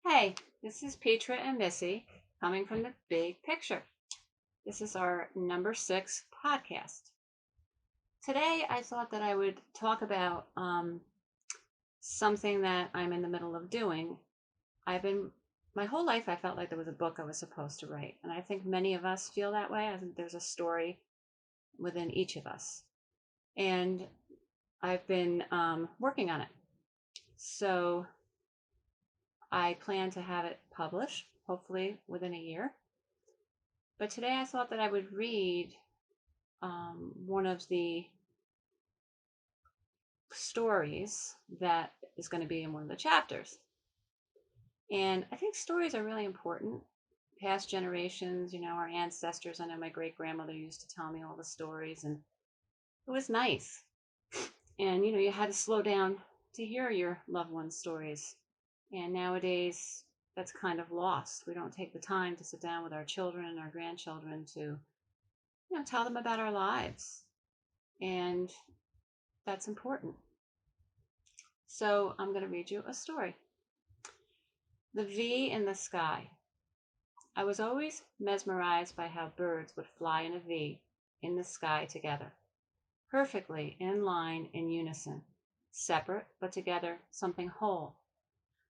Hey, this is Petra and Missy coming from the big picture. This is our number 6 podcast. Today, I thought that I would talk about something that I'm in the middle of doing. My whole life, I felt like there was a book I was supposed to write. And I think many of us feel that way. I think there's a story within each of us. And I've been working on it. So I plan to have it published, hopefully within a year. But today I thought that I would read one of the stories that is going to be in one of the chapters. And I think stories are really important. Past generations, our ancestors, I know my great grandmother used to tell me all the stories, and it was nice. And, you had to slow down to hear your loved ones' stories. And nowadays, that's kind of lost. We don't take the time to sit down with our children and our grandchildren to, tell them about our lives. And that's important. So I'm going to read you a story. The V in the Sky. I was always mesmerized by how birds would fly in a V in the sky together, perfectly in line in unison, separate but together, something whole.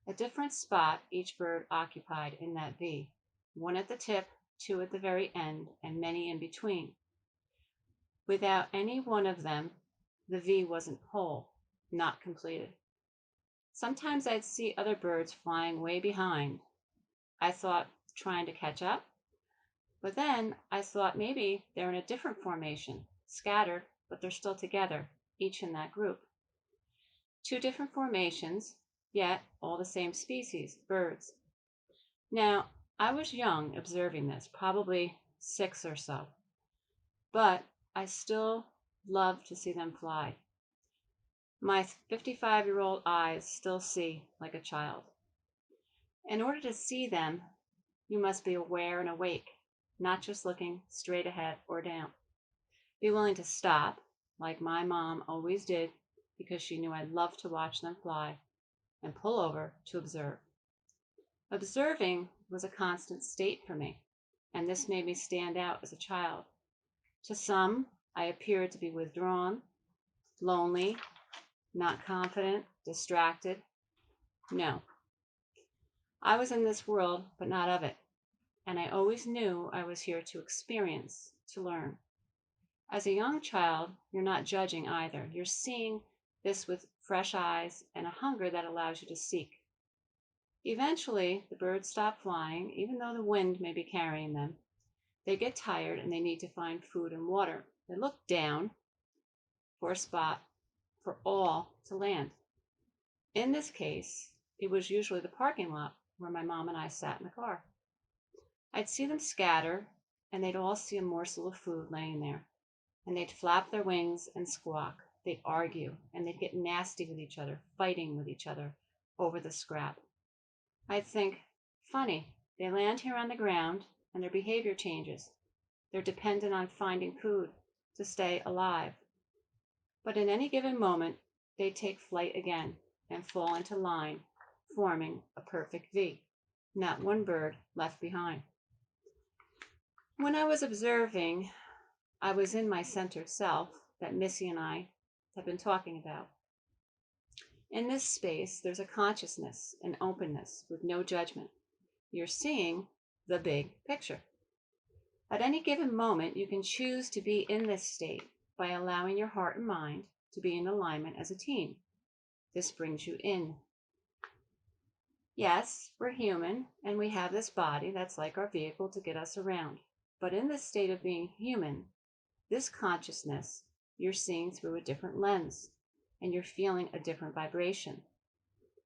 A different spot each bird occupied in that V, one at the tip, two at the very end, and many in between. Without any one of them, the V wasn't whole, not completed. Sometimes I'd see other birds flying way behind. I thought trying to catch up, but then I thought maybe they're in a different formation, scattered, but they're still together, each in that group. Two different formations, yet all the same species, birds. Now, I was young observing this, probably 6 or so, but I still love to see them fly. My 55-year-old eyes still see like a child. In order to see them, you must be aware and awake, not just looking straight ahead or down. Be willing to stop, like my mom always did, because she knew I loved to watch them fly, and pull over to observe. Observing was a constant state for me, and this made me stand out as a child. To some, I appeared to be withdrawn, lonely, not confident, distracted. No, I was in this world, but not of it, and I always knew I was here to experience, to learn. As a young child, you're not judging either. You're seeing this with fresh eyes and a hunger that allows you to seek. Eventually, the birds stop flying, even though the wind may be carrying them. They get tired and they need to find food and water. They look down for a spot for all to land. In this case, it was usually the parking lot where my mom and I sat in the car. I'd see them scatter, and they'd all see a morsel of food laying there. And they'd flap their wings and squawk. They'd argue, and they'd get nasty with each other, fighting with each other over the scrap. I'd think, funny, they land here on the ground, and their behavior changes. They're dependent on finding food to stay alive. But in any given moment, they take flight again and fall into line, forming a perfect V. Not one bird left behind. When I was observing, I was in my centered self that Missy and I have been talking about. In this space, there's a consciousness and openness with no judgment. You're seeing the big picture. At any given moment, you can choose to be in this state by allowing your heart and mind to be in alignment as a team. This brings you in. Yes, we're human and we have this body that's like our vehicle to get us around. But in this state of being human, this consciousness, you're seeing through a different lens and you're feeling a different vibration.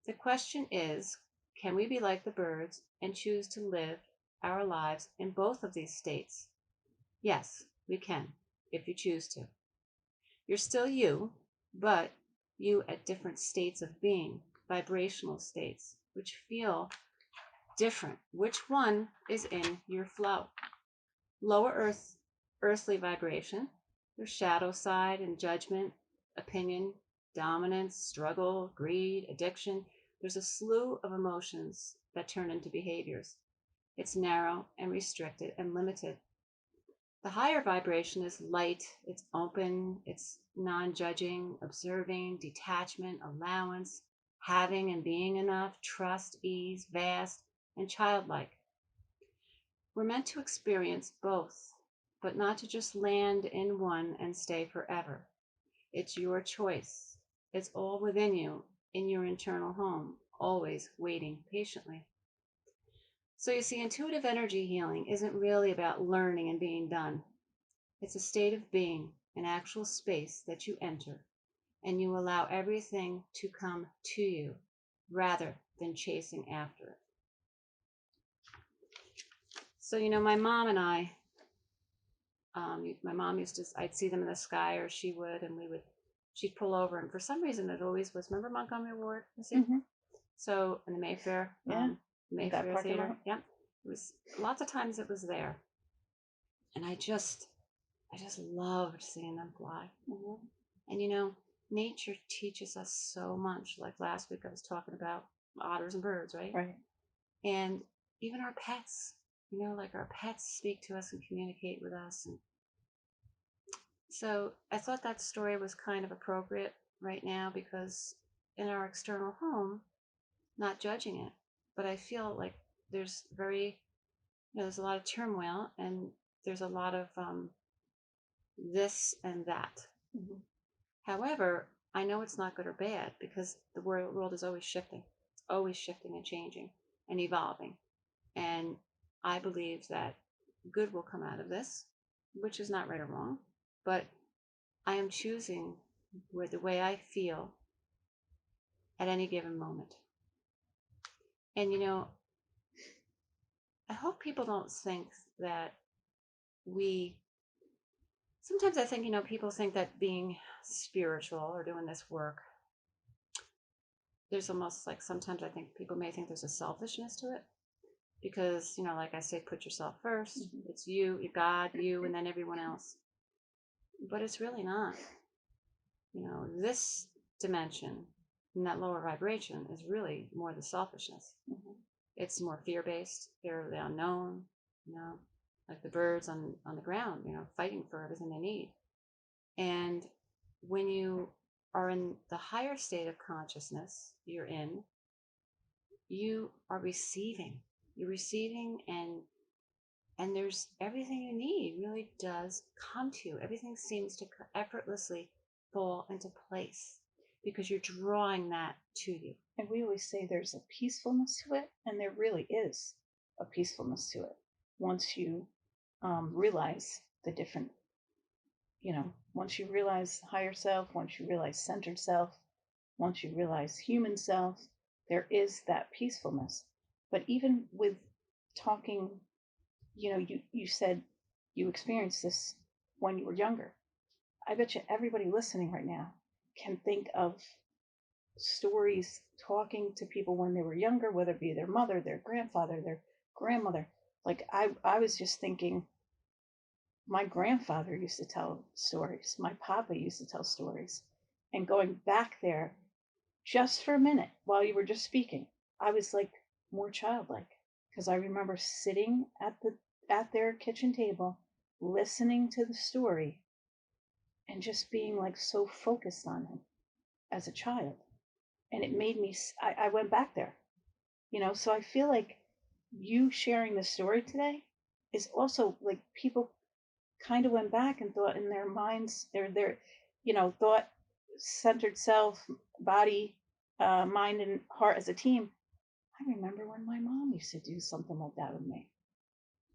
The question is, can we be like the birds and choose to live our lives in both of these states? Yes, we can, if you choose to. You're still you, but you at different states of being, vibrational states, which feel different. Which one is in your flow? Lower earthly vibration, your shadow side and judgment, opinion, dominance, struggle, greed, addiction. there's a slew of emotions that turn into behaviors. It's narrow and restricted and limited. The higher vibration is light, it's open, it's non judging, observing, detachment, allowance, having and being enough, trust, ease, vast, and childlike. We're meant to experience both, but not to just land in one and stay forever. It's your choice. It's all within you, in your internal home, always waiting patiently. So you see, intuitive energy healing isn't really about learning and being done. It's a state of being, an actual space that you enter, and you allow everything to come to you rather than chasing after it. So, my mom and I, my mom used to, I'd see them in the sky, or she would, and she'd pull over, and for some reason it always was, remember Montgomery Ward, Missy? Mm-hmm. So, in the Mayfair, Yeah. Mayfair Theater, yeah, it was, lots of times it was there, and I just loved seeing them fly. Mm-hmm. And nature teaches us so much. Like last week I was talking about otters and birds, right? Right. And even our pets, like our pets speak to us and communicate with us. And so I thought that story was kind of appropriate right now, because in our external home, not judging it, but I feel like there's there's a lot of turmoil, and there's a lot of this and that. Mm-hmm. However, I know it's not good or bad, because the world is always shifting. It's always shifting and changing and evolving. And I believe that good will come out of this, which is not right or wrong, but I am choosing with the way I feel at any given moment. And I hope people don't think that we sometimes I think, people think that being spiritual or doing this work, there's almost like, sometimes I think people may think there's a selfishness to it, because, like I say, put yourself first. Mm-hmm. It's you, God, you, and then everyone else. But it's really not. This dimension and that lower vibration is really more the selfishness. Mm-hmm. It's more fear-based, fear of the unknown, like the birds on the ground, fighting for everything they need. And when you are in the higher state of consciousness you are receiving. You're receiving, and there's everything you need really does come to you. Everything seems to effortlessly fall into place, because you're drawing that to you. And we always say there's a peacefulness to it, and there really is a peacefulness to it. Once you realize the different, once you realize higher self, once you realize centered self, once you realize human self, there is that peacefulness. But even with talking, you said you experienced this when you were younger. I bet you everybody listening right now can think of stories talking to people when they were younger, whether it be their mother, their grandfather, their grandmother. Like I was just thinking, my grandfather used to tell stories, my papa used to tell stories. And going back there just for a minute while you were just speaking, I was like more childlike, because I remember sitting at their kitchen table, listening to the story, and just being like so focused on him as a child. And it made me, I went back there, so I feel like you sharing the story today is also like people kind of went back and thought in their minds, their thought, centered self, body, mind, and heart as a team. I remember when my mom used to do something like that with me.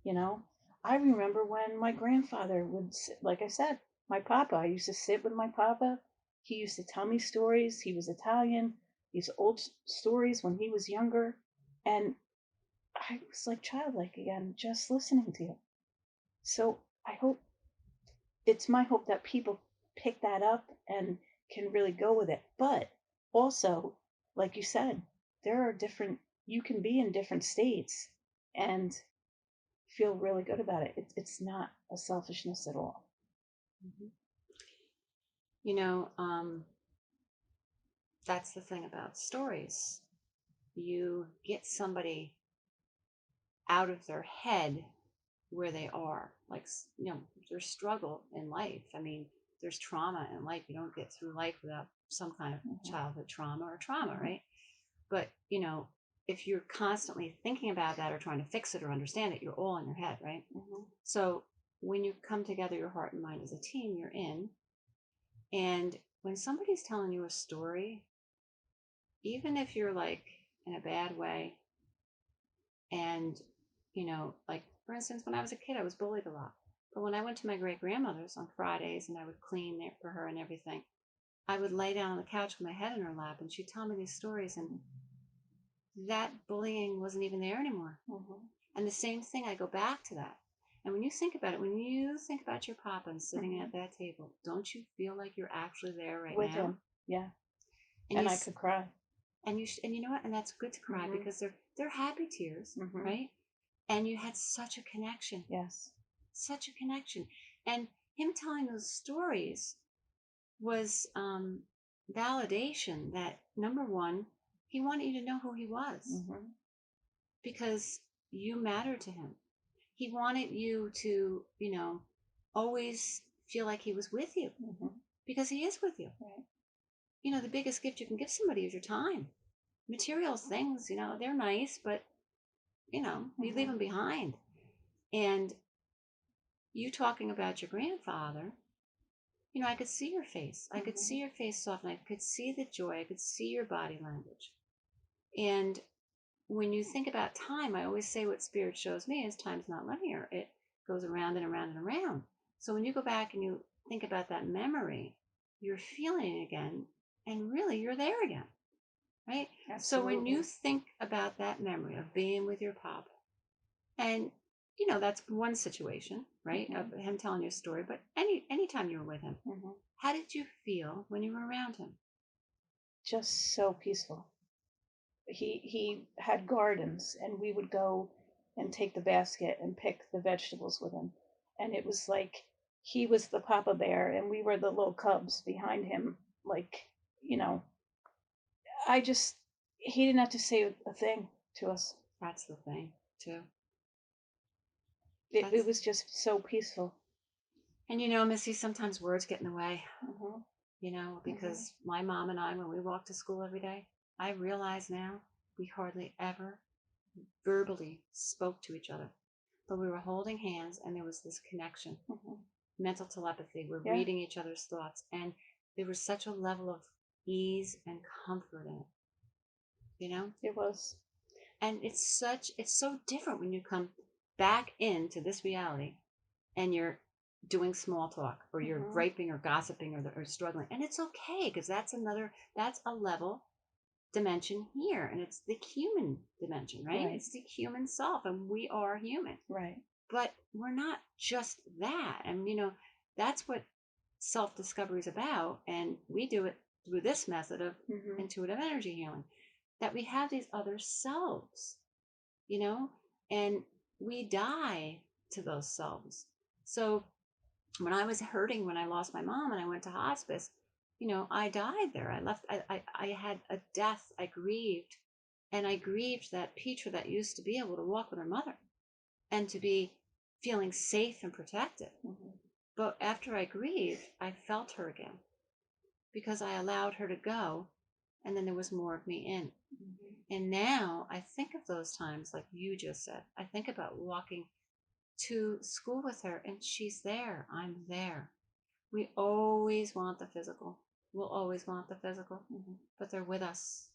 You know, I remember when my grandfather would, like I said, my papa, I used to sit with my papa. He used to tell me stories. He was Italian, these old stories when he was younger. And I was like childlike again, just listening to him. So it's my hope that people pick that up and can really go with it. But also, like you said, there are different, you can be in different states and feel really good about it. It's not a selfishness at all. Mm-hmm. You know, that's the thing about stories. you get somebody out of their head where they are, like, their struggle in life. I mean, there's trauma in life. You don't get through life without some kind of Mhm. childhood trauma or trauma, Mhm. right? But if you're constantly thinking about that or trying to fix it or understand it, you're all in your head, right? Mhm. So when you come together, your heart and mind as a team, you're in. And when somebody's telling you a story, even if you're like in a bad way, and like, for instance, when I was a kid, I was bullied a lot. But when I went to my great grandmother's on Fridays and I would clean there for her and everything, I would lay down on the couch with my head in her lap and she'd tell me these stories, and that bullying wasn't even there anymore. Mhm. And the same thing, I go back to that. And when you think about it, when you think about your papa and sitting at Mhm. that table, don't you feel like you're actually there right With now? him, yeah, And and you I could cry. and you know what? And that's good to cry Mhm. because they're happy tears, Mhm. right? And you had such a connection, Yes. such a connection. And him telling those stories was validation that, number one, he wanted you to know who he was Mhm. because you mattered to him. He wanted you to, always feel like he was with you Mhm. because he is with you. Right. The biggest gift you can give somebody is your time. Material things, they're nice, but, you leave Mhm. them behind. And you talking about your grandfather, I could see your face. I could see Mhm. your face soften. I could see the joy. I could see your body language. And when you think about time, I always say what spirit shows me is time's not linear. It goes around and around and around. So when you go back and you think about that memory, you're feeling it again, and really you're there again, right? So when you Absolutely. think about that memory of being with your pop, and that's one situation, right? Of Mhm. him telling you a story, but anytime you were with him, Mhm. how did you feel when you were around him? Just so peaceful. He had gardens, and we would go and take the basket and pick the vegetables with him, and it was like he was the papa bear and we were the little cubs behind him, like, you know I just he didn't have to say a thing to us. That's the thing, too. It That's was just so peaceful. And Missy, sometimes words get in the way, Mhm. Mhm. because my mom and I, when we walk to school every day, I realize now we hardly ever verbally spoke to each other, but we were holding hands and there was this connection, Mhm. mental telepathy. We're Yeah, reading each other's thoughts, and there was such a level of ease and comfort in it, you know? it was. And it's so different when you come back into this reality and you're doing small talk or you're Mhm. griping or gossiping or struggling, and it's okay because that's a level dimension here, and it's the human dimension, right? Right. It's the human self, and we are human, Right. but we're not just that. And that's what self-discovery is about, and we do it through this method of Mhm. intuitive energy healing, that we have these other selves, you know and we die to those selves. So when I was hurting, when I lost my mom and I went to hospice, I died there. I left. I had a death. I grieved, and I grieved that Petra that used to be able to walk with her mother and to be feeling safe and protected. Mhm. But after I grieved, I felt her again because I allowed her to go, and then there was more of me in. Mhm. And now I think of those times, like you just said. I think about walking to school with her, and she's there. I'm there. We always want the physical. We'll always want the physical, Mhm. but they're with us.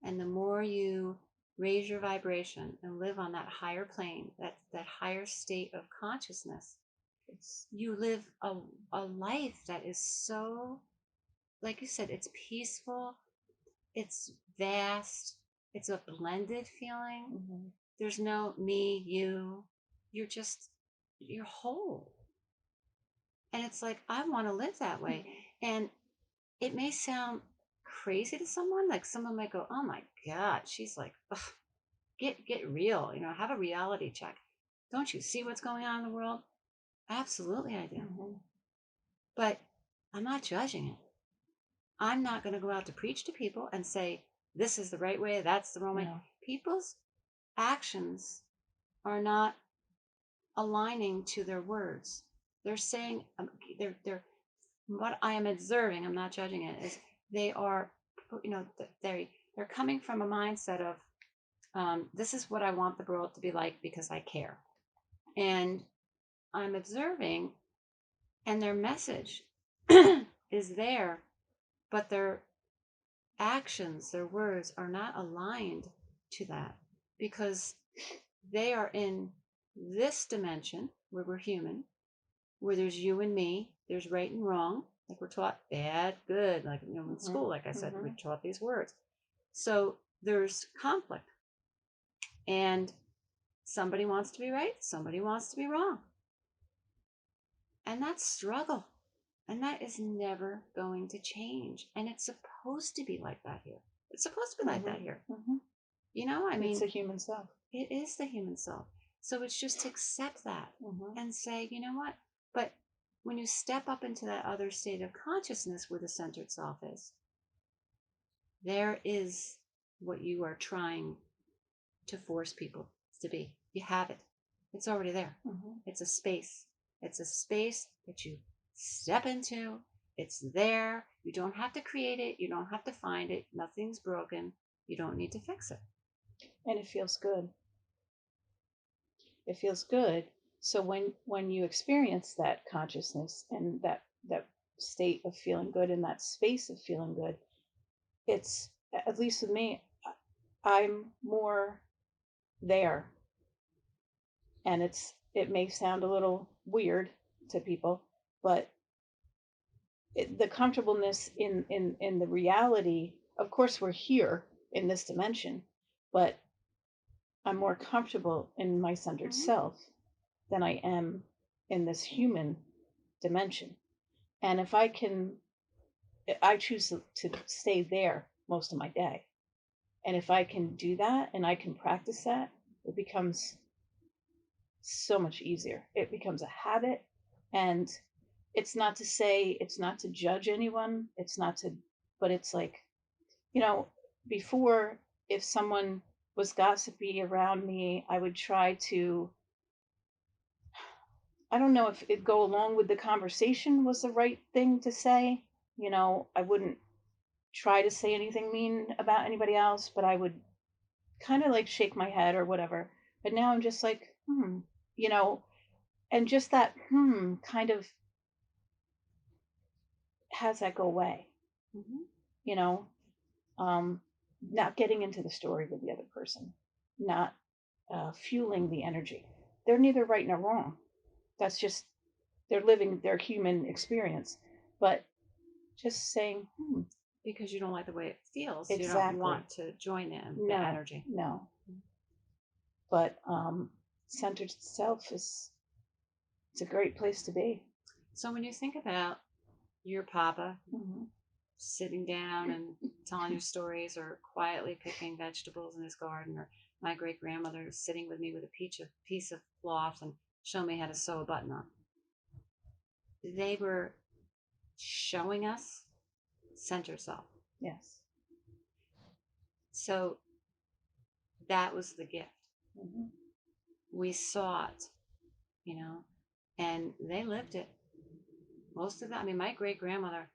And the more you raise your vibration and live on that higher plane, that higher state of consciousness, It's you live a life that is so, like you said, it's peaceful, it's vast, it's a blended feeling. Mhm. There's no me, you. You're just, you're whole. And it's like, I want to live that way. Mhm. And it may sound crazy to someone. Like someone might go, "Oh my God, she's like, ugh, get real. Have a reality check. Don't you see what's going on in the world?" Absolutely, I do. Mhm. But I'm not judging it. I'm not going to go out to preach to people and say, this is the right way, that's the wrong way. No. People's actions are not aligning to their words. They're saying, they're what I am observing, I'm not judging it, is they are, you know, they're coming from a mindset of, this is what I want the world to be like because I care. And I'm observing, and their message is there, but their actions, their words are not aligned to that because they are in this dimension where we're human, where there's you and me, there's right and wrong, like we're taught bad, good, like you know, in school, like I said, we're taught these words. So there's conflict, and somebody wants to be right, somebody wants to be wrong, and that's struggle. And that is never going to change. And it's supposed to be like that here. It's supposed to be like that here. You know, I mean, it's the human self. It is the human self. So it's just to accept that and say, you know what? But when you step up into that other state of consciousness where the centered self is, there is what you are trying to force people to be. You have it. It's already there. It's a space. It's a space that you step into. It's there. You don't have to create it. You don't have to find it. Nothing's broken. You don't need to fix it. And it feels good. It feels good. So when you experience that consciousness and that state of feeling good in that space of feeling good, it's, at least with me, I'm more there. And it may sound a little weird to people, but the comfortableness in the reality, of course we're here in this dimension, but I'm more comfortable in my centered self than I am in this human dimension. And if I choose to stay there most of my day. And if I can do that and I can practice that, it becomes so much easier. It becomes a habit. And it's not to judge anyone. It's not to, but it's like, you know, before, if someone was gossipy around me, I would try to, I don't know if it go along with the conversation was the right thing to say. You know, I wouldn't try to say anything mean about anybody else, but I would kind of like shake my head or whatever. But now I'm just like, you know, and just that kind of has that go away, you know, um, not getting into the story with the other person, not fueling the energy. They're neither right nor wrong. That's just, they're living their human experience. But just saying, because you don't like the way it feels. Exactly. You don't want to join in the energy. No. But centered self is, it's a great place to be. So when you think about your papa sitting down and telling you stories, or quietly picking vegetables in his garden, or my great grandmother sitting with me with a piece of cloth and showing me how to sew a button on, they were showing us center self. Yes. So that was the gift. We saw it, you know, and they lived it. Most of that, I mean, my great grandmother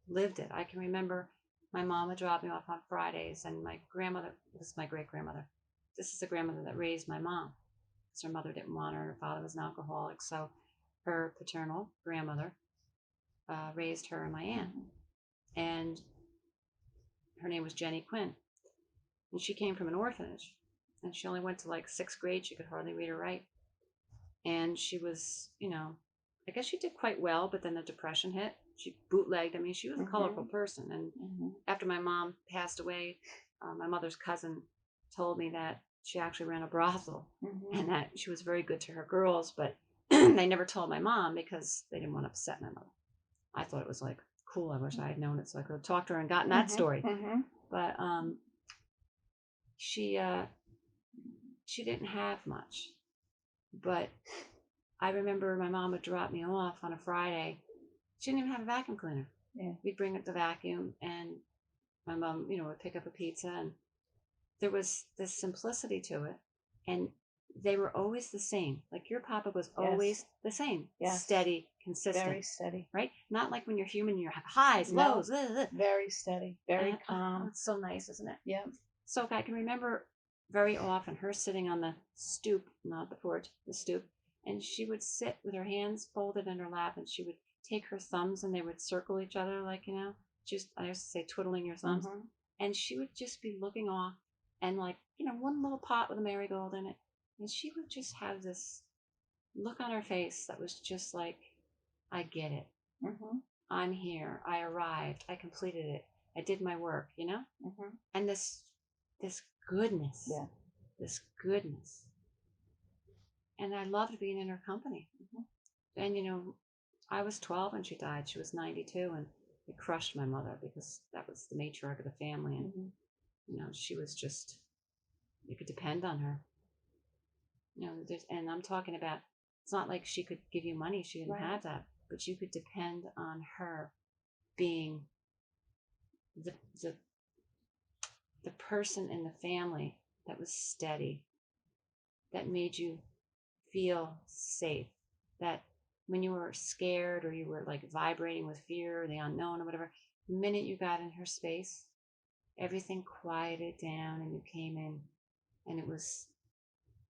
lived it. I can remember my mom would drop me off on Fridays, and my grandmother, this is my great grandmother, this is the grandmother that raised my mom, because her mother didn't want her. Her father was an alcoholic, so her paternal grandmother raised her and my aunt, and her name was Jenny Quinn, and she came from an orphanage, and she only went to like 6th grade. She could hardly read or write, and she was, you know, I guess she did quite well, but then the depression hit. She bootlegged. I mean, she was a colorful person. And after my mom passed away, my mother's cousin told me that she actually ran a brothel and that she was very good to her girls, but they never told my mom because they didn't want to upset my mother. I thought it was like cool. I wish I had known it so I could have talked to her and gotten that story. But she didn't have much. But I remember my mom would drop me off on a Friday. She didn't even have a vacuum cleaner. Yeah. We'd bring up the vacuum, and My mom, would pick up a pizza, and there was this simplicity to it, and they were always the same. Like your papa was Yes. always the same, Yes. steady, consistent, Very steady. right? Not like when you're human, you have highs, No. lows. Very steady. Very calm. It's so nice, isn't it? Yeah. So I can remember very often her sitting on the stoop, not the porch, the stoop, and she would sit with her hands folded in her lap, and she would take her thumbs and they would circle each other, like, just, I used to say, twiddling your thumbs. Mm-hmm. And she would just be looking off, and, like, one little pot with a marigold in it. And she would just have this look on her face that was just like, I get it. Mm-hmm. I'm here. I arrived. I completed it. I did my work, Mm-hmm. And this goodness. Yeah. This goodness. And I loved being in her company. Mm-hmm. And I was 12 when she died. She was 92, and it crushed my mother because that was the matriarch of the family, and Mm-hmm. she was just, you could depend on her. And I'm talking about, it's not like she could give you money. She didn't Right. have that, but you could depend on her being the the the person in the family that was steady, that made you feel safe, that when you were scared or you were like vibrating with fear or the unknown or whatever, the minute you got in her space, everything quieted down and you came in, and it was,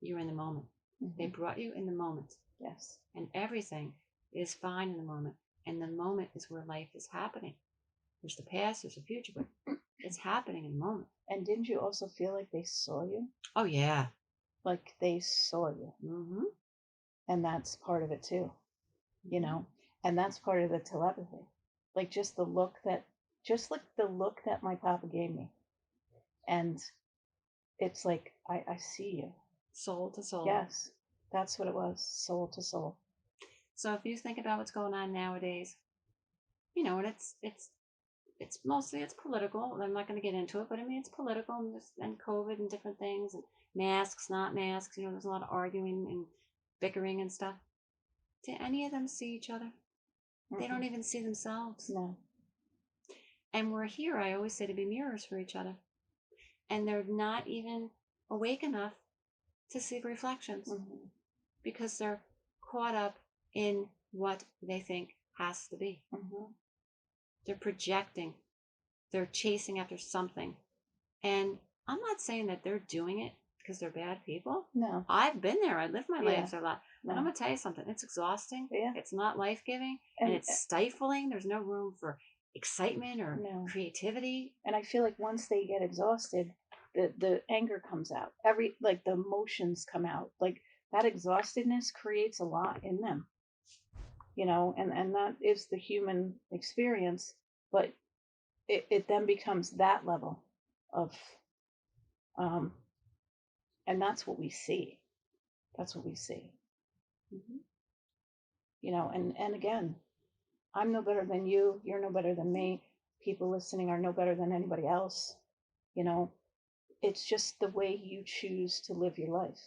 you were in the moment. Mm-hmm. They brought you in the moment. Yes. And everything is fine in the moment. And the moment is where life is happening. There's the past, there's the future, but it's happening in the moment. And didn't you also feel like they saw you? Oh, yeah. Like they saw you. Mm-hmm. And that's part of it too, Mm-hmm. And that's part of the telepathy. Like just like the look that my papa gave me. And it's like, I see you. Soul to soul. Yes. That's what it was. Soul to soul. So if you think about what's going on nowadays, and it's mostly, it's political. I'm not going to get into it, but I mean, it's political, and COVID and different things, and masks, not masks. There's a lot of arguing and bickering and stuff. Do any of them see each other? They don't even see themselves. No. And we're here, I always say, to be mirrors for each other. And they're not even awake enough to see reflections Mm-hmm. because they're caught up in what they think has to be. Mm-hmm. They're projecting, they're chasing after something. And I'm not saying that they're doing it because they're bad people. No. I've been there. I lived my life a lot. But No. I'm going to tell you something. It's exhausting. Yeah. It's not life-giving. And it's stifling. There's no room for excitement or creativity. And I feel like once they get exhausted, the anger comes out. The emotions come out. Like that exhaustedness creates a lot in them. And that is the human experience, but it then becomes that level of um and that's what we see. That's what we see. Mm-hmm. And again, I'm no better than you, you're no better than me, people listening are no better than anybody else. you know it's just the way you choose to live your life.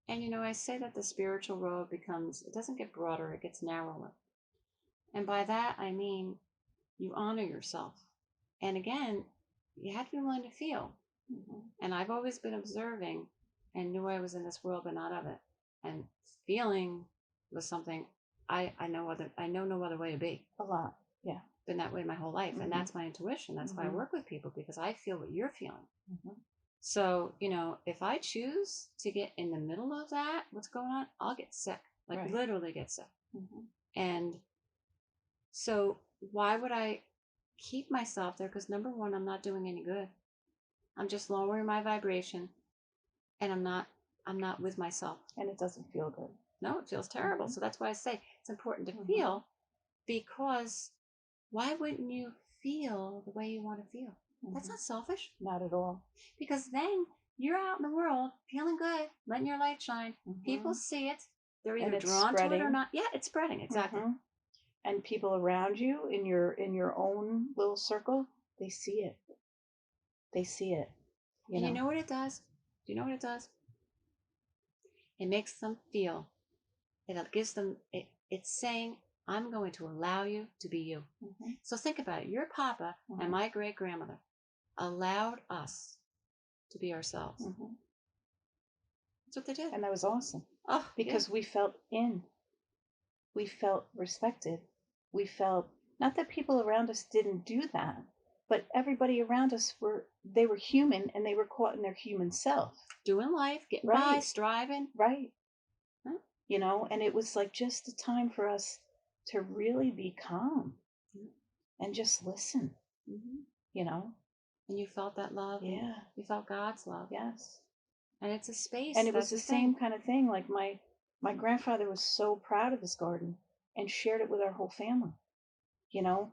And I say that the spiritual road it doesn't get broader, it gets narrower. And by that, I mean you honor yourself. And again, you have to be willing to feel. Mm-hmm. And I've always been observing and knew I was in this world, but not of it. And feeling was something I know no other way to be. A lot. Yeah. Been that way my whole life. Mm-hmm. And that's my intuition. That's why I work with people, because I feel what you're feeling. Mm-hmm. So, if I choose to get in the middle of that, what's going on, I'll get sick. Like Right. literally get sick. Mm-hmm. And so why would I keep myself there? Because number one, I'm not doing any good. I'm just lowering my vibration, and I'm not with myself. And it doesn't feel good. No, it feels terrible. Mm-hmm. So that's why I say it's important to Mm-hmm. feel, because why wouldn't you feel the way you want to feel? Mm-hmm. That's not selfish. Not at all. Because then you're out in the world feeling good, letting your light shine. Mm-hmm. People see it. They're either drawn spreading. To it or not. Yeah, it's spreading. Exactly. Mm-hmm. And people around you in your own little circle, they see it. They see it. And you know what it does? Do you know what it does? It makes them feel. It gives them. It's saying, I'm going to allow you to be you. So think about it. Your papa and my great grandmother allowed us to be ourselves. That's what they did. And that was awesome. Oh, because we felt we felt respected. We felt, not that people around us didn't do that, but everybody around us they were human, and they were caught in their human self. Doing life, getting by, striving. Right. Huh? You know, and it was like just a time for us to really be calm and just listen. You know? And you felt that love. Yeah. You felt God's love. Yes. And it's a space. And it was the same kind of thing. Like my grandfather was so proud of his garden and shared it with our whole family. You know,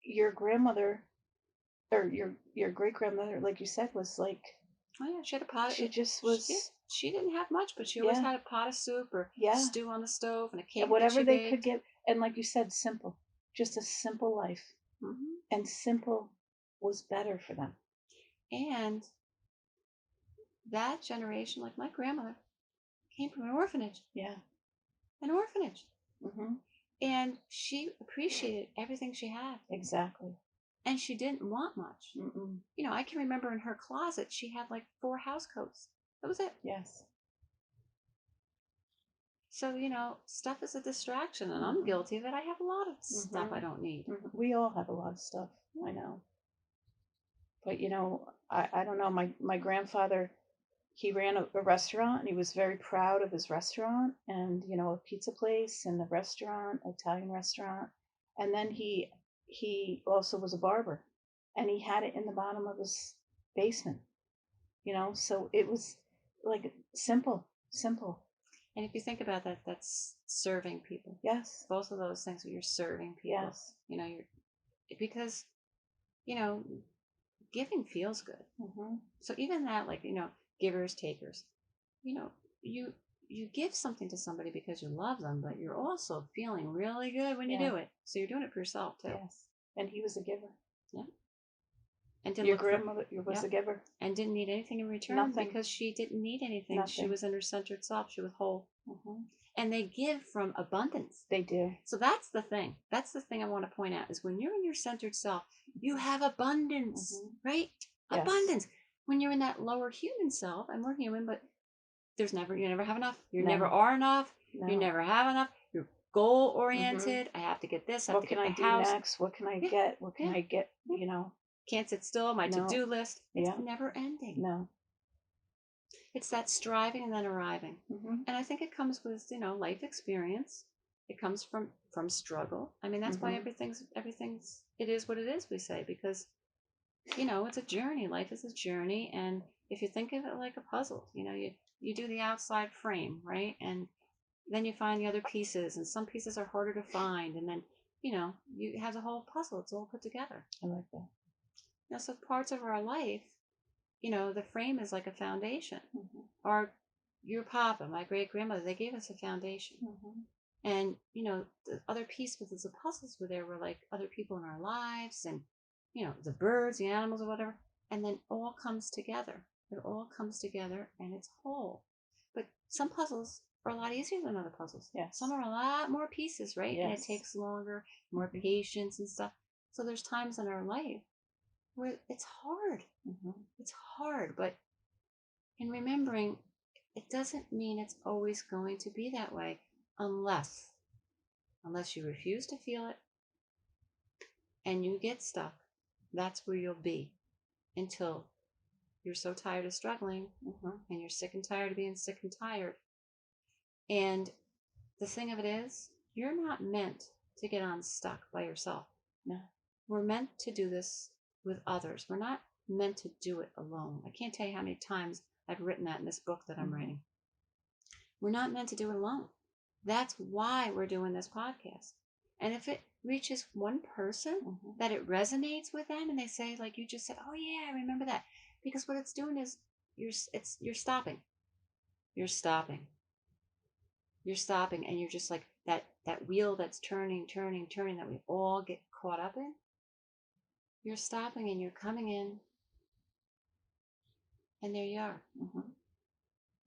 your grandmother or your great grandmother, like you said, was like, oh yeah, she had a pot. She just was. She didn't have much, but she always had a pot of soup or stew on the stove and a cake and whatever that she they baked. could get. And like you said, simple, just a simple life, and simple was better for them. And that generation, like my grandmother, came from an orphanage. Yeah, an orphanage. And she appreciated everything she had. Exactly. And she didn't want much. You know, I can remember in her closet, she had like 4 house coats. That was it. Yes. So, you know, stuff is a distraction, and I'm guilty of it. I have a lot of stuff I don't need. We all have a lot of stuff. I know. But, you know, I don't know. My grandfather, he ran a restaurant, and he was very proud of his restaurant, and, you know, a pizza place and a restaurant, Italian restaurant. And then he also was a barber, and he had it in the bottom of his basement, you know, so it was like simple. And if you think about that, that's serving people. Yes. Both of those things where you're serving people. Yes. You know, because, you know, giving feels good. So even that, like, you know, givers, takers, you know, you give something to somebody because you love them, but you're also feeling really good when you do it. So you're doing it for yourself too. Yes. And he was a giver. Yeah. And didn't your grandmother was a giver. And didn't need anything in return. Nothing. Because she didn't need anything. Nothing. She was in her centered self. She was whole. And they give from abundance. They do. So that's the thing. That's the thing I want to point out is when you're in your centered self, you have abundance, right? Yes. Abundance. When you're in that lower human self, and we're human, but you never have enough. You never are enough. No. You never have enough. You're goal oriented. I have to get this. I have to get the house. What can I do next? What can I get? What can I get? You know, can't sit still. My to-do list. It's never ending. No. It's that striving and then arriving. And I think it comes with, you know, life experience. It comes from struggle. I mean, that's why everything's it is what it is, we say, because, you know, it's a journey. Life is a journey. And if you think of it like a puzzle, you know, you do the outside frame, right? And then you find the other pieces, and some pieces are harder to find. And then, you know, you have the whole puzzle. It's all put together. I like that. Now, so parts of our life, you know, the frame is like a foundation. Your papa, my great grandmother, they gave us a foundation. And, you know, the other piece with the puzzles were there were like other people in our lives, and, you know, the birds, the animals, or whatever. And then all comes together. It all comes together and it's whole. But some puzzles are a lot easier than other puzzles. Yes. Some are a lot more pieces, right? Yes. And it takes longer, more patience and stuff. So there's times in our life where it's hard. It's hard, but in remembering, it doesn't mean it's always going to be that way unless you refuse to feel it and you get stuck. That's where you'll be until you're so tired of struggling and you're sick and tired of being sick and tired. And the thing of it is, you're not meant to get unstuck by yourself. No. We're meant to do this with others. We're not meant to do it alone. I can't tell you how many times I've written that in this book that I'm writing. We're not meant to do it alone. That's why we're doing this podcast. And if it reaches one person that it resonates with them and they say, like you just said, oh yeah, I remember that. Because what it's doing is you're stopping. You're stopping. You're stopping, and you're just like that wheel that's turning that we all get caught up in. You're stopping and you're coming in, and there you are.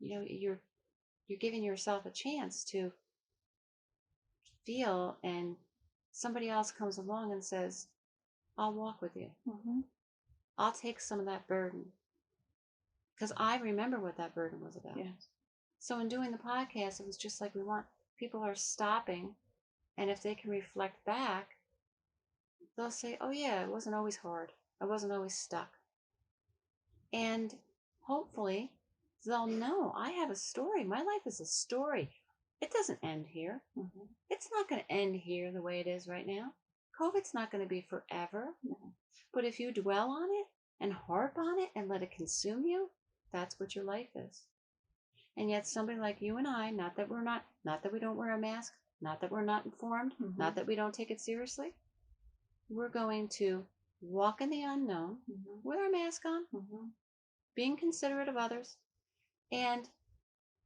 You know, you're giving yourself a chance to feel and somebody else comes along and says, I'll walk with you. Mm-hmm. I'll take some of that burden. Because I remember what that burden was about. Yes. So in doing the podcast, it was just like we want people are stopping, and if they can reflect back, they'll say, oh yeah, it wasn't always hard. I wasn't always stuck. And hopefully they'll know I have a story. My life is a story. It doesn't end here. Mm-hmm. It's not going to end here the way it is right now. COVID's not going to be forever. No. But if you dwell on it and harp on it and let it consume you, that's what your life is. And yet somebody like you and I, not that we don't wear a mask, not that we're not informed, Mm-hmm. not that we don't take it seriously, we're going to walk in the unknown Mm-hmm. with our mask on, Mm-hmm. being considerate of others, and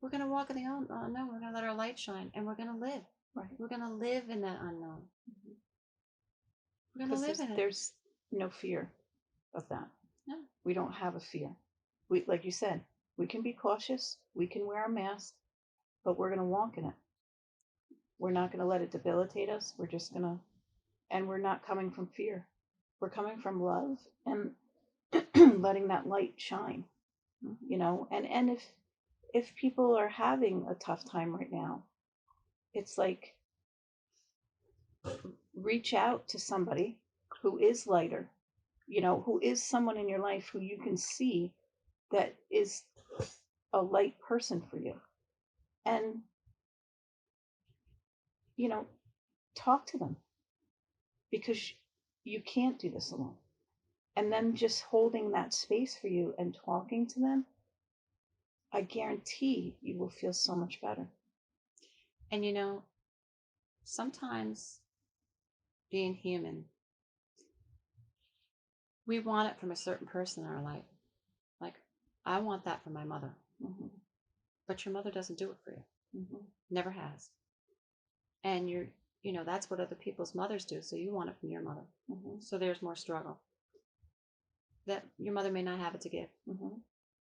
we're going to walk in the unknown. We're going to let our light shine, and we're going to live. Right. We're going to live in that unknown. Mm-hmm. We're going to live in it. There's no fear of that. No. We don't have a fear. We, like you said, we can be cautious. We can wear a mask, but we're going to walk in it. We're not going to let it debilitate us. We're just going to, and we're not coming from fear. We're coming from love and letting that light shine. You know, and if people are having a tough time right now, it's like reach out to somebody who is lighter, you know, who is someone in your life who you can see that is a light person for you. And, you know, talk to them because you can't do this alone. And then just holding that space for you and talking to them, I guarantee you will feel so much better. And you know, sometimes being human, we want it from a certain person in our life. Like, I want that from my mother. Mm-hmm. But your mother doesn't do it for you. Mm-hmm. Never has. And that's what other people's mothers do. So you want it from your mother. Mm-hmm. So there's more struggle. That your mother may not have it to give. Mm-hmm.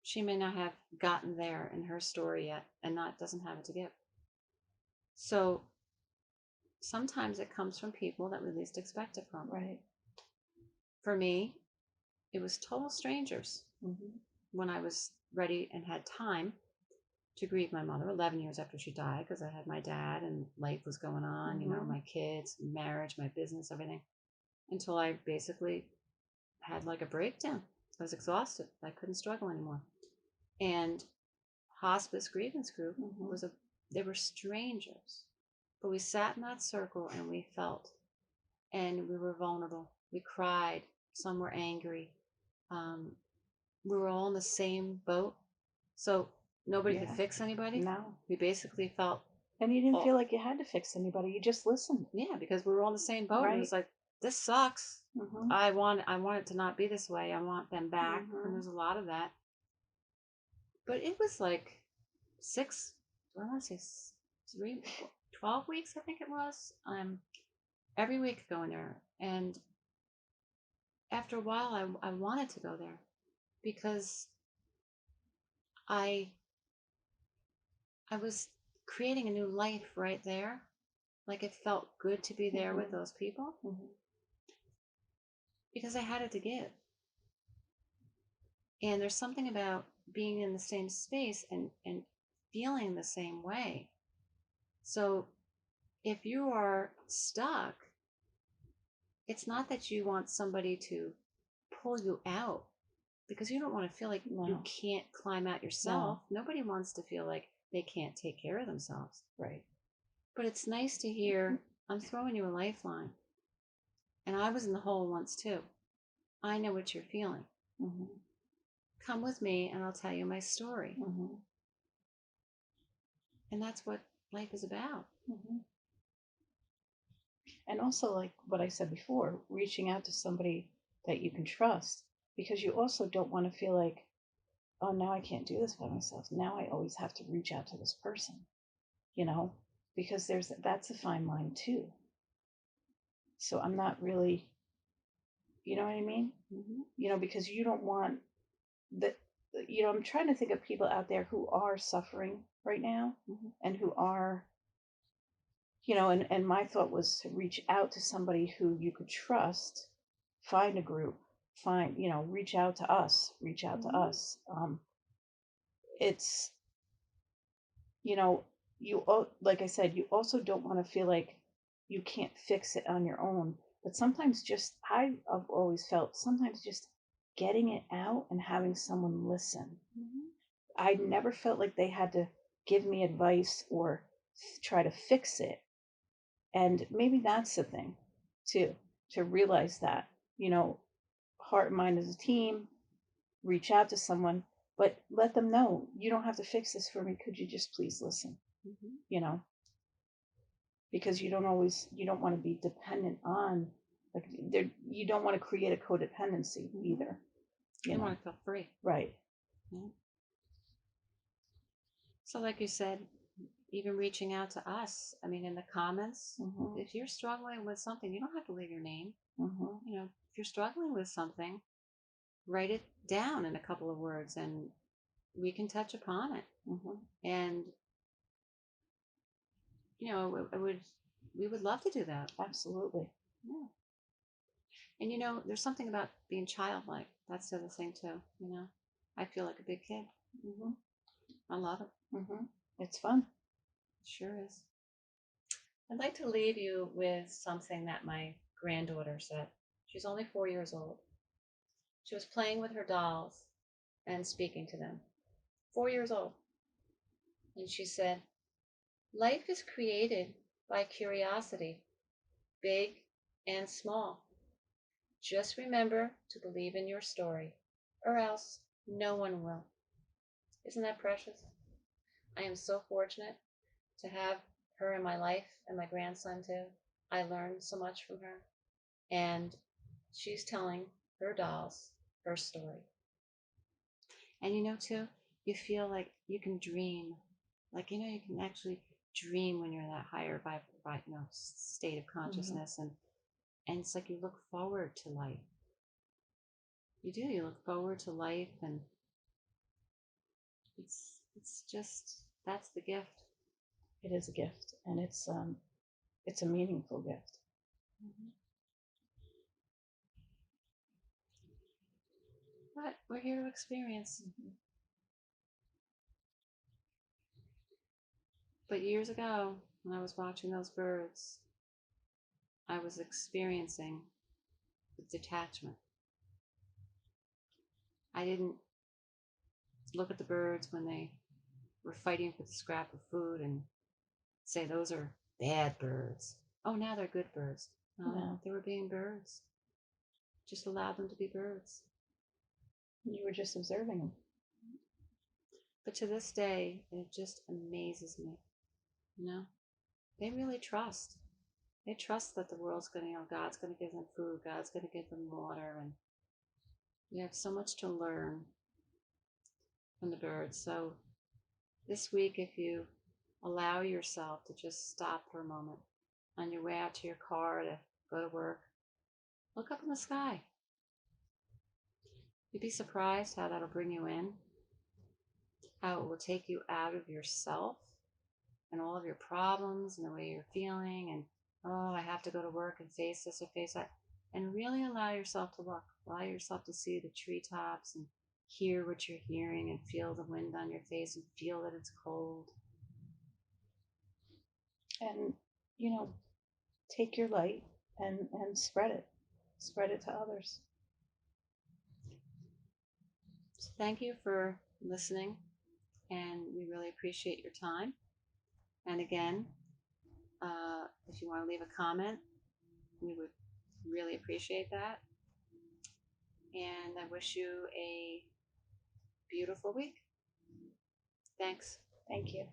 She may not have gotten there in her story yet and doesn't have it to give. So sometimes it comes from people that we least expect it from. Right. For me, it was total strangers. Mm-hmm. When I was ready and had time to grieve my mother 11 years after she died, because I had my dad and life was going on, Mm-hmm. my kids, marriage, my business, everything, until I basically had like a breakdown. I was exhausted. I couldn't struggle anymore. And hospice grievance group Mm-hmm. they were strangers, but we sat in that circle and we felt, and we were vulnerable. We cried. Some were angry. We were all in the same boat. So nobody could fix anybody. No. We basically felt. And you didn't feel like you had to fix anybody. You just listened. Yeah, because we were all in the same boat. Right. And it was like, this sucks. Mm-hmm. I want it to not be this way. I want them back. Mm-hmm. And there's a lot of that. But it was like 12 weeks, I think it was. Every week going there. And after a while, I wanted to go there because I was creating a new life right there. Like it felt good to be there with those people because I had it to give. And there's something about being in the same space and feeling the same way. So if you are stuck, it's not that you want somebody to pull you out because you don't want to feel like you can't climb out yourself. No. Nobody wants to feel like they can't take care of themselves. Right. But it's nice to hear, I'm throwing you a lifeline. And I was in the hole once too. I know what you're feeling. Mm-hmm. Come with me and I'll tell you my story. Mm-hmm. And that's what life is about. Mm-hmm. And also, like what I said before, reaching out to somebody that you can trust, because you also don't want to feel like, oh, now I can't do this by myself. Now I always have to reach out to this person, because that's a fine line too. So I'm not really, you know what I mean? Mm-hmm. Because you don't want that. I'm trying to think of people out there who are suffering right now and who are and my thought was to reach out to somebody who you could trust, find a group, reach out to us, reach out to Hmm. us. It's, you know, like I said, you also don't want to feel like you can't fix it on your own. But sometimes I've always felt sometimes just getting it out and having someone listen. Hmm. I never felt like they had to give me advice or try to fix it. And maybe that's the thing too, to realize that, you know, heart and mind as a team, reach out to someone, but let them know you don't have to fix this for me. Could you just please listen? Hmm. You know, because you don't want to be dependent on, like, there, you don't want to create a codependency Hmm. either, you You know. want to feel free. Right. Yeah. So, like you said, even reaching out to us. I mean, in the comments, Mm-hmm. if you're struggling with something, you don't have to leave your name. Mm-hmm. If you're struggling with something, write it down in a couple of words and we can touch upon it. Mm-hmm. And, we would love to do that. Absolutely. Yeah. And, there's something about being childlike. That's the other thing, too. I feel like a big kid. Mm-hmm. I love it. Mm-hmm. It's fun. It sure is. I'd like to leave you with something that my granddaughter said. She's only 4 years old. She was playing with her dolls and speaking to them. 4 years old. And she said, "Life is created by curiosity, big and small. Just remember to believe in your story, or else no one will." Isn't that precious? I am so fortunate to have her in my life and my grandson too. I learned so much from her. And she's telling her dolls her story. And too, you feel like you can dream. Like, you can actually dream when you're in that higher state of Mm-hmm. consciousness. And it's like you look forward to life. You do. You look forward to life, and it's just that's the gift. It is a gift, and it's a meaningful gift. Mm-hmm. But we're here to experience. Mm-hmm. But years ago, when I was watching those birds, I was experiencing the detachment. I didn't look at the birds when they were fighting for the scrap of food and say those are bad birds. Oh, now they're good birds. No, No, they were being birds. Just allow them to be birds. you were just observing them. But to this day, it just amazes me. You know, they really trust. They trust that the world's going to, God's going to give them food, God's going to give them water, and we have so much to learn from the birds. So this week, if you allow yourself to just stop for a moment on your way out to your car to go to work, look up in the sky. You'd be surprised how that'll bring you in, how it will take you out of yourself and all of your problems and the way you're feeling. And, oh, I have to go to work and face this or face that. And really allow yourself to look, allow yourself to see the treetops and hear what you're hearing and feel the wind on your face and feel that it's cold. And, you know, take your light and spread it to others. So thank you for listening, and we really appreciate your time. And again, if you want to leave a comment, we would really appreciate that. And I wish you a beautiful week. Thanks. Thank you.